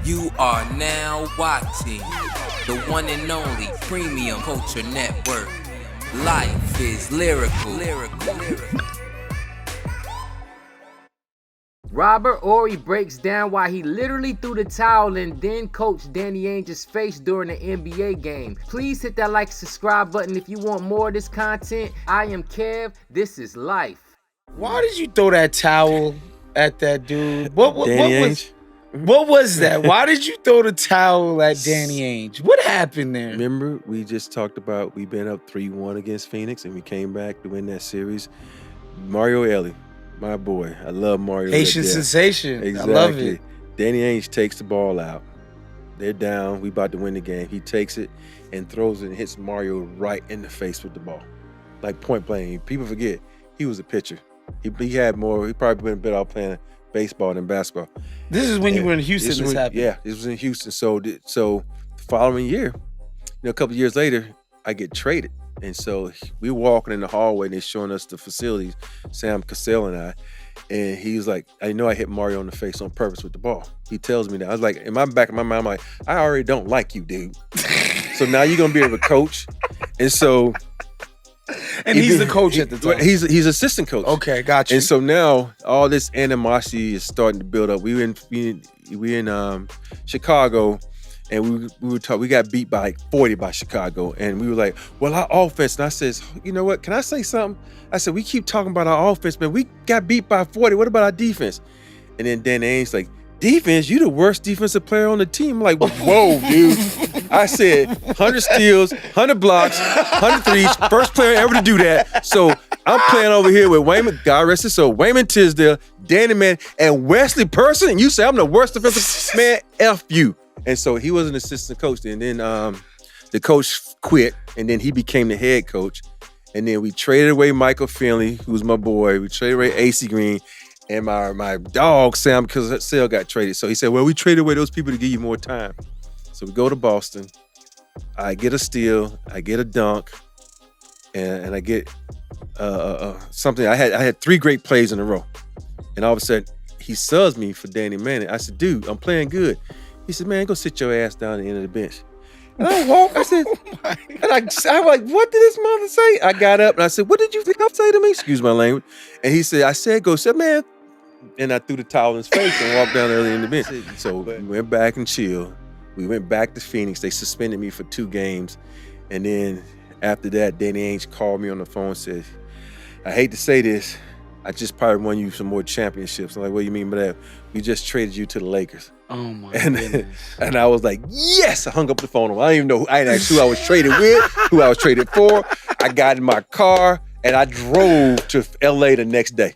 You are now watching the one and only Premium Culture Network. Life is lyrical. Robert Horry breaks down why he literally threw the towel and then coached Danny Ainge's face during the NBA game. Please hit that like, subscribe button if you want more of this content. I am Kev. This is Life. Why did you throw that towel at that dude? What was that? Why did you throw the towel at Danny Ainge? What happened there? Remember, we just talked about we've been up 3-1 against Phoenix, and we came back to win that series. Mario Elie, my boy. I love Mario. Haitian sensation. Exactly. I love it. Danny Ainge takes the ball out. They're down. We about to win the game. He takes it and throws it and hits Mario right in the face with the ball. Like point blank. People forget, he was a pitcher. He had more. He probably been better off playing baseball than basketball. This is when you were in Houston. This happened. Yeah, this was in Houston. So the following year, a couple of years later, I get traded. And so we're walking in the hallway and they're showing us the facilities, Sam Cassell and I. And he was like, I know I hit Mario in the face on purpose with the ball. He tells me that. I was like, in my back of my mind, I'm like, I already don't like you, dude. So now you're going to be able to coach. And so... And he's the coach at the time. He's assistant coach. Okay, got you. And so now all this animosity is starting to build up. We were in Chicago, and we got beat by like 40 by Chicago, and we were like, well, our offense. And I says, you know what? Can I say something? I said, we keep talking about our offense, man. We got beat by 40. What about our defense? And then Dan Ainge's like, defense? You the worst defensive player on the team. I'm like, whoa, dude. I said 100 steals, 100 blocks, 100 threes, first player ever to do that. So I'm playing over here with Wayman, God rest his soul, Wayman Tisdale, Danny Man, and Wesley Person, and you say I'm the worst defensive man, F you. And so he was an assistant coach, and then the coach quit, and then he became the head coach. And then we traded away Michael Finley, who was my boy. We traded away AC Green. And my dog, Sam Cassell, got traded. So he said, well, we traded away those people to give you more time. So we go to Boston. I get a steal. I get a dunk. And I get something. I had 3 great plays in a row. And all of a sudden, he subs me for Danny Manning. I said, dude, I'm playing good. He said, man, go sit your ass down at the end of the bench. And I walk. I said, and I'm like, what did this mother say? I got up and I said, what did you think I'll say to me? Excuse my language. And he said, man. And I threw the towel in his face and walked down early in the bench. So we went back and chilled. We went back to Phoenix. They suspended me for 2 games. And then after that, Danny Ainge called me on the phone and said, I hate to say this, I just probably won you some more championships. I'm like, what do you mean by that? We just traded you to the Lakers. Oh my goodness. And I was like, yes! I hung up the phone. I didn't even know I didn't ask who I was traded with, who I was traded for. I got in my car and I drove to LA the next day.